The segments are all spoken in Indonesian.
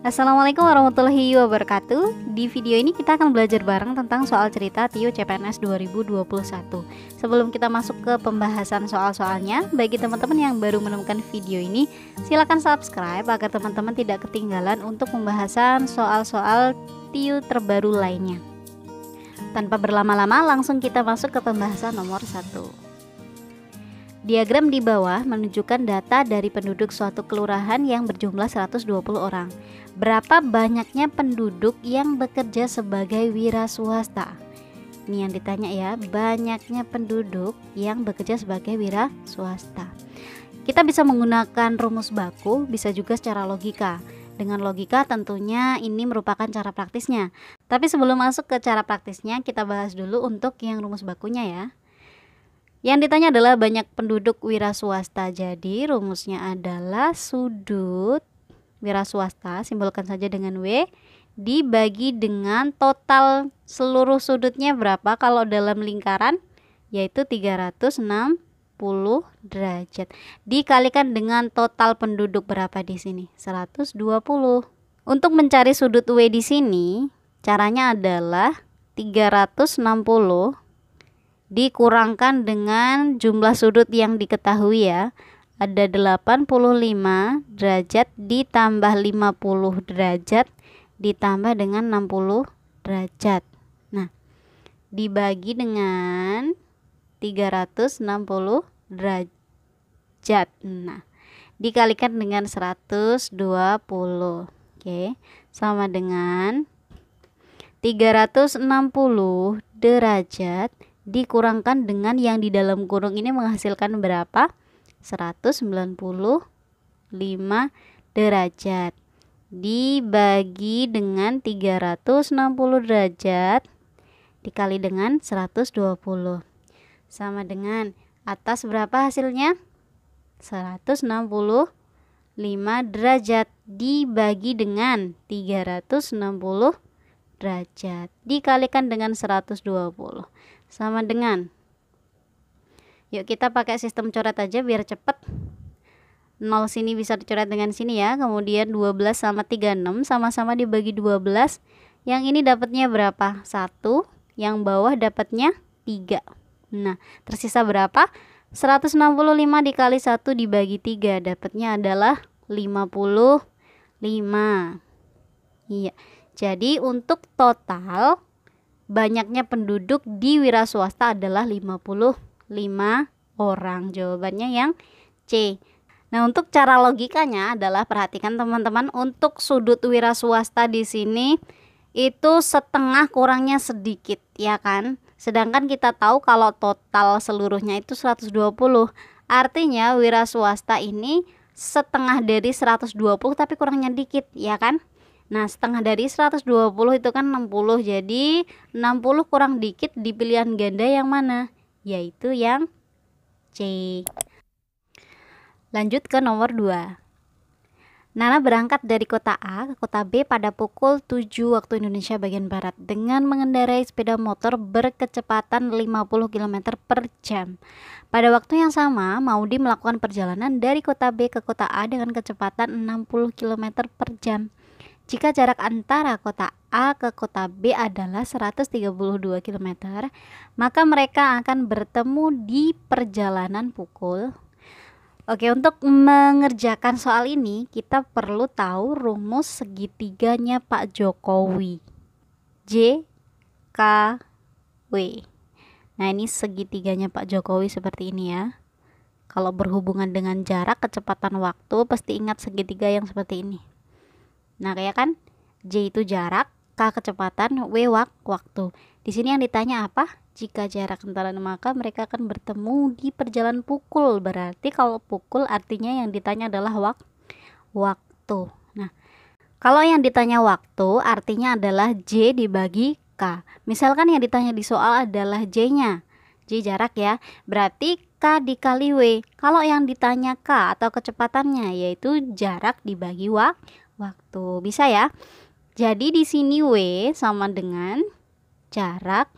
Assalamualaikum warahmatullahi wabarakatuh. Di video ini kita akan belajar bareng tentang soal cerita TIO CPNS 2021. Sebelum kita masuk ke pembahasan soal-soalnya, bagi teman-teman yang baru menemukan video ini, silakan subscribe agar teman-teman tidak ketinggalan untuk pembahasan soal-soal TIO terbaru lainnya. Tanpa berlama-lama, langsung kita masuk ke pembahasan nomor 1. Diagram di bawah menunjukkan data dari penduduk suatu kelurahan yang berjumlah 120 orang. Berapa banyaknya penduduk yang bekerja sebagai wira swasta? Ini yang ditanya ya, banyaknya penduduk yang bekerja sebagai wira swasta. Kita bisa menggunakan rumus baku, bisa juga secara logika. Dengan logika tentunya ini merupakan cara praktisnya. Tapi sebelum masuk ke cara praktisnya, kita bahas dulu untuk yang rumus bakunya ya. Yang ditanya adalah banyak penduduk wira swasta. Jadi rumusnya adalah sudut wira swasta, simbolkan saja dengan W, dibagi dengan total seluruh sudutnya berapa kalau dalam lingkaran, yaitu 360 derajat. Dikalikan dengan total penduduk berapa di sini? 120. Untuk mencari sudut W di sini, caranya adalah 360 dikurangkan dengan jumlah sudut yang diketahui ya. Ada 85 derajat ditambah 50 derajat ditambah dengan 60 derajat. Nah, dibagi dengan 360 derajat. Nah, dikalikan dengan 120. Oke, sama dengan 360 derajat dikurangkan dengan yang di dalam kurung ini menghasilkan berapa? 195 derajat dibagi dengan 360 derajat dikali dengan 120 sama dengan atas berapa hasilnya? 165 derajat dibagi dengan 360 derajat dikalikan dengan 120 sama dengan, yuk kita pakai sistem coret aja biar cepet. 0 sini bisa dicoret dengan sini ya. Kemudian 12 sama 36 sama-sama dibagi 12. Yang ini dapatnya berapa? 1. Yang bawah dapatnya 3. Nah, tersisa berapa? 165 dikali 1 dibagi 3 dapatnya adalah 55. Iya. Jadi untuk total banyaknya penduduk di wira swasta adalah 55 orang. Jawabannya yang C. Nah, untuk cara logikanya adalah perhatikan teman-teman, untuk sudut wira swasta di sini itu setengah kurangnya sedikit, ya kan? Sedangkan kita tahu kalau total seluruhnya itu 120. Artinya wira swasta ini setengah dari 120 tapi kurangnya dikit, ya kan? Nah, setengah dari 120 itu kan 60. Jadi 60 kurang dikit di pilihan ganda yang mana? Yaitu yang C. Lanjut ke nomor 2. Nana berangkat dari kota A ke kota B pada pukul 7 waktu Indonesia bagian Barat dengan mengendarai sepeda motor berkecepatan 50 km per jam. Pada waktu yang sama, Maudi melakukan perjalanan dari kota B ke kota A dengan kecepatan 60 km per jam. Jika jarak antara kota A ke kota B adalah 132 km, maka mereka akan bertemu di perjalanan pukul. Oke, untuk mengerjakan soal ini kita perlu tahu rumus segitiganya Pak Jokowi. J, K, W. Nah, ini segitiganya Pak Jokowi seperti ini ya. Kalau berhubungan dengan jarak, kecepatan, waktu, pasti ingat segitiga yang seperti ini. Nah, kayak kan J itu jarak, K kecepatan, W waktu. Di sini yang ditanya apa? Jika jarak antara maka mereka akan bertemu di perjalanan pukul. Berarti kalau pukul artinya yang ditanya adalah waktu. Nah, kalau yang ditanya waktu artinya adalah J dibagi K. Misalkan yang ditanya di soal adalah J-nya. J jarak ya. Berarti K dikali W. Kalau yang ditanya K atau kecepatannya yaitu jarak dibagi waktu. Bisa ya? Jadi di sini W sama dengan jarak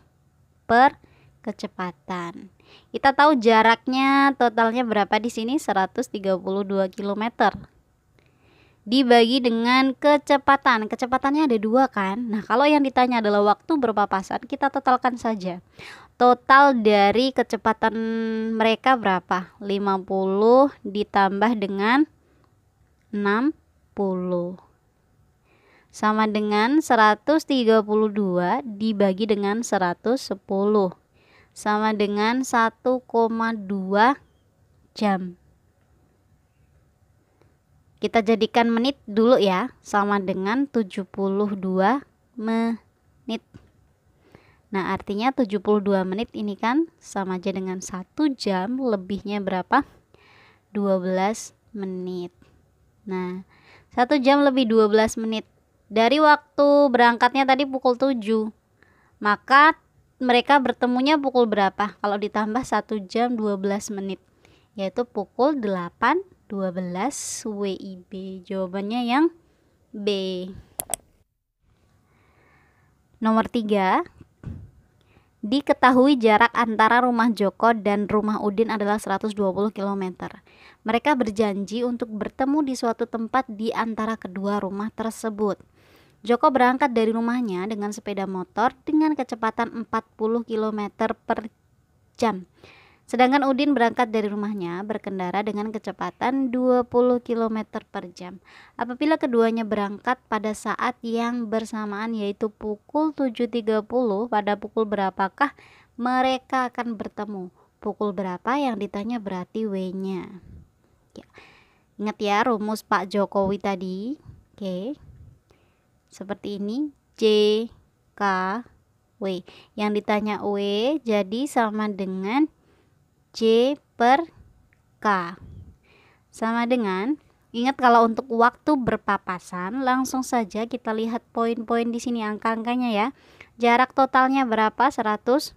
per kecepatan. Kita tahu jaraknya totalnya berapa di sini? 132 km. dibagi dengan kecepatan. Kecepatannya ada 2 kan. Nah, kalau yang ditanya adalah waktu berpapasan, kita totalkan saja. Total dari kecepatan mereka berapa? 50 ditambah dengan 60 sama dengan 132 dibagi dengan 110 sama dengan 1,2 jam. Kita jadikan menit dulu ya, sama dengan 72 menit. Nah, artinya 72 menit ini kan sama aja dengan 1 jam, lebihnya berapa? 12 menit. Nah, 1 jam lebih 12 menit. Dari waktu berangkatnya tadi pukul 7. Maka mereka bertemunya pukul berapa? Kalau ditambah 1 jam 12 menit. Yaitu pukul 8.12 WIB. Jawabannya yang B. Nomor 3. Diketahui jarak antara rumah Joko dan rumah Udin adalah 120 km. Mereka berjanji untuk bertemu di suatu tempat di antara kedua rumah tersebut. Joko berangkat dari rumahnya dengan sepeda motor dengan kecepatan 40 km per jam. Sedangkan Udin berangkat dari rumahnya berkendara dengan kecepatan 20 km per jam. Apabila keduanya berangkat pada saat yang bersamaan yaitu pukul 7.30, pada pukul berapakah mereka akan bertemu? Pukul berapa yang ditanya berarti W-nya. Ya. Ingat ya rumus Pak Jokowi tadi. Oke. Seperti ini, J, K, W. Yang ditanya W jadi sama dengan J per K. Sama dengan, ingat kalau untuk waktu berpapasan, langsung saja kita lihat poin-poin di sini angka-angkanya ya. Jarak totalnya berapa? 120.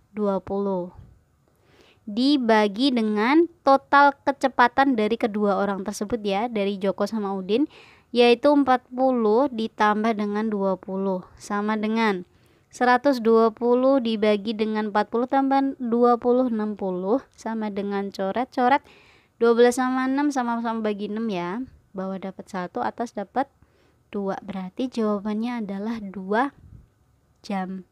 Dibagi dengan total kecepatan dari kedua orang tersebut ya, dari Joko sama Udin, yaitu 40 ditambah dengan 20 sama dengan 120 dibagi dengan 40 tambah 20 60 sama dengan coret-coret 12 sama 6 sama-sama bagi 6 ya. Bawah dapat 1, atas dapat 2. Berarti jawabannya adalah 2 jam.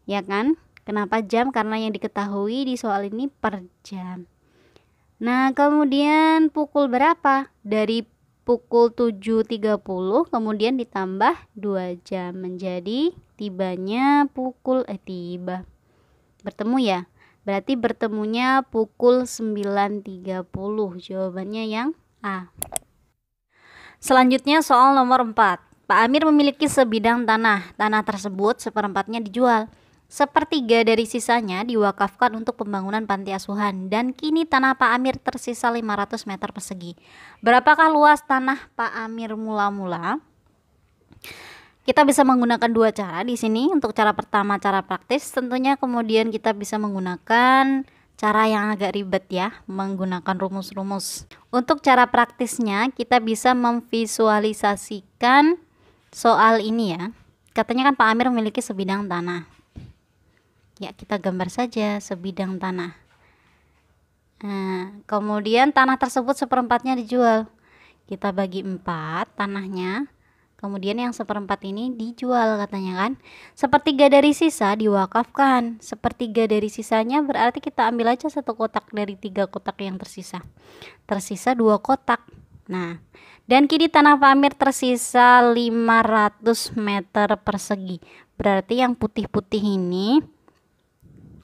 Ya kan? Kenapa jam? Karena yang diketahui di soal ini per jam. Nah, kemudian pukul berapa? Dari pukul 7.30 kemudian ditambah 2 jam menjadi tibanya pukul bertemu ya. Berarti bertemunya pukul 9.30. Jawabannya yang A. Selanjutnya soal nomor 4. Pak Amir memiliki sebidang tanah. Tanah tersebut seperempatnya dijual. Sepertiga dari sisanya diwakafkan untuk pembangunan panti asuhan dan kini tanah Pak Amir tersisa 500 meter persegi. Berapakah luas tanah Pak Amir mula-mula? Kita bisa menggunakan 2 cara di sini. Untuk cara pertama cara praktis, tentunya kemudian kita bisa menggunakan cara yang agak ribet ya, menggunakan rumus-rumus. Untuk cara praktisnya kita bisa memvisualisasikan soal ini ya. Katanya kan Pak Amir memiliki sebidang tanah. Ya, kita gambar saja sebidang tanah. Nah, kemudian tanah tersebut seperempatnya dijual. Kita bagi 4 tanahnya. Kemudian yang seperempat ini dijual katanya kan. Sepertiga dari sisa diwakafkan. Sepertiga dari sisanya berarti kita ambil aja 1 kotak dari 3 kotak yang tersisa. Tersisa 2 kotak. Nah, dan kini tanah Pak Amir tersisa 500 meter persegi. Berarti yang putih-putih ini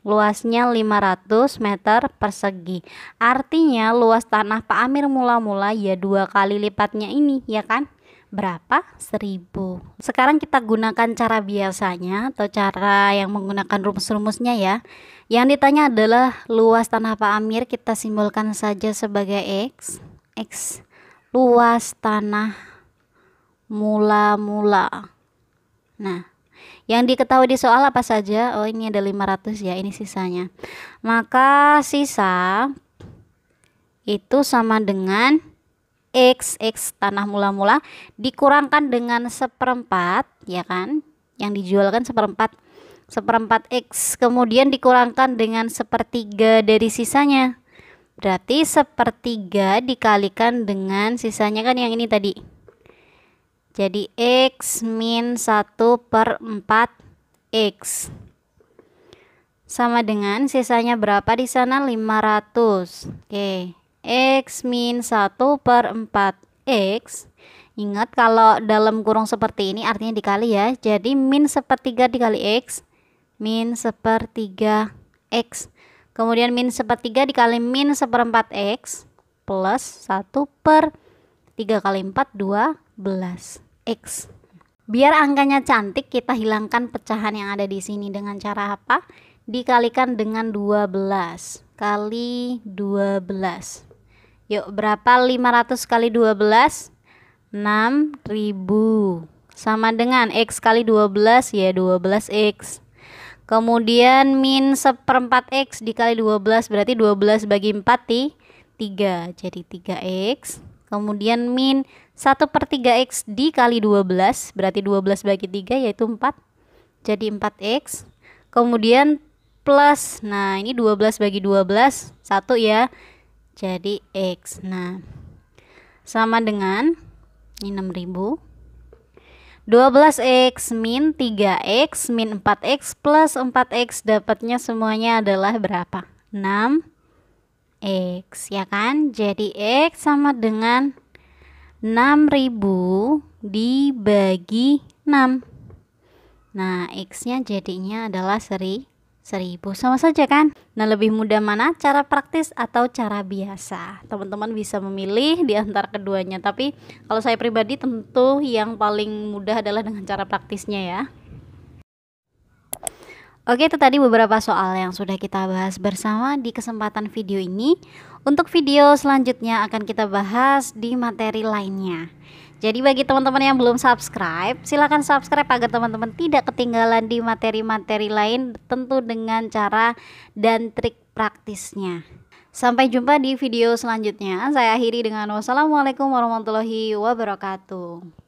luasnya 500 meter persegi. Artinya luas tanah Pak Amir mula-mula ya 2 kali lipatnya ini ya kan. Berapa? 1000. Sekarang kita gunakan cara biasanya atau cara yang menggunakan rumus-rumusnya ya. Yang ditanya adalah luas tanah Pak Amir, kita simbolkan saja sebagai X. X luas tanah mula-mula. Nah, yang diketahui di soal apa saja? Oh, ini ada 500 ya, ini sisanya. Maka sisa itu sama dengan X tanah mula-mula dikurangkan dengan seperempat, ya kan? Yang dijual kan seperempat X, kemudian dikurangkan dengan sepertiga dari sisanya. Berarti sepertiga dikalikan dengan sisanya kan yang ini tadi. Jadi X min 1/4X. Sama dengan sisanya berapa di sana? 500. Oke. X min 1/4X. Ingat kalau dalam kurung seperti ini artinya dikali ya. Jadi min 1/3 dikali X. Min 1/3 X. Kemudian min 1/3 dikali min 1/4X. Plus 1/3 kali 4, 12 X. Biar angkanya cantik, kita hilangkan pecahan yang ada di sini dengan cara apa? Dikalikan dengan 12 kali 12. Yuk, berapa 500 kali 12? 6.000. Sama dengan X kali 12 ya 12X. Kemudian min 1/4X dikali 12 berarti 12 bagi 4 3. Jadi 3X. Kemudian min 1/3X dikali 12 berarti 12 bagi 3 yaitu 4. Jadi 4X. Kemudian plus, nah ini 12 bagi 12 1 ya, jadi X. Nah sama dengan ini 6.000. 12X min 3X min 4X plus 4X, dapatnya semuanya adalah berapa? 6X ya kan. Jadi X sama dengan 6.000 dibagi 6. Nah X nya jadinya adalah 1000. Sama saja kan. Nah lebih mudah mana, cara praktis atau cara biasa? Teman-teman bisa memilih di antara keduanya, tapi kalau saya pribadi tentu yang paling mudah adalah dengan cara praktisnya ya. Oke, itu tadi beberapa soal yang sudah kita bahas bersama di kesempatan video ini. Untuk video selanjutnya akan kita bahas di materi lainnya. Jadi bagi teman-teman yang belum subscribe, silahkan subscribe agar teman-teman tidak ketinggalan di materi-materi lain, tentu dengan cara dan trik praktisnya. Sampai jumpa di video selanjutnya. Saya akhiri dengan wassalamualaikum warahmatullahi wabarakatuh.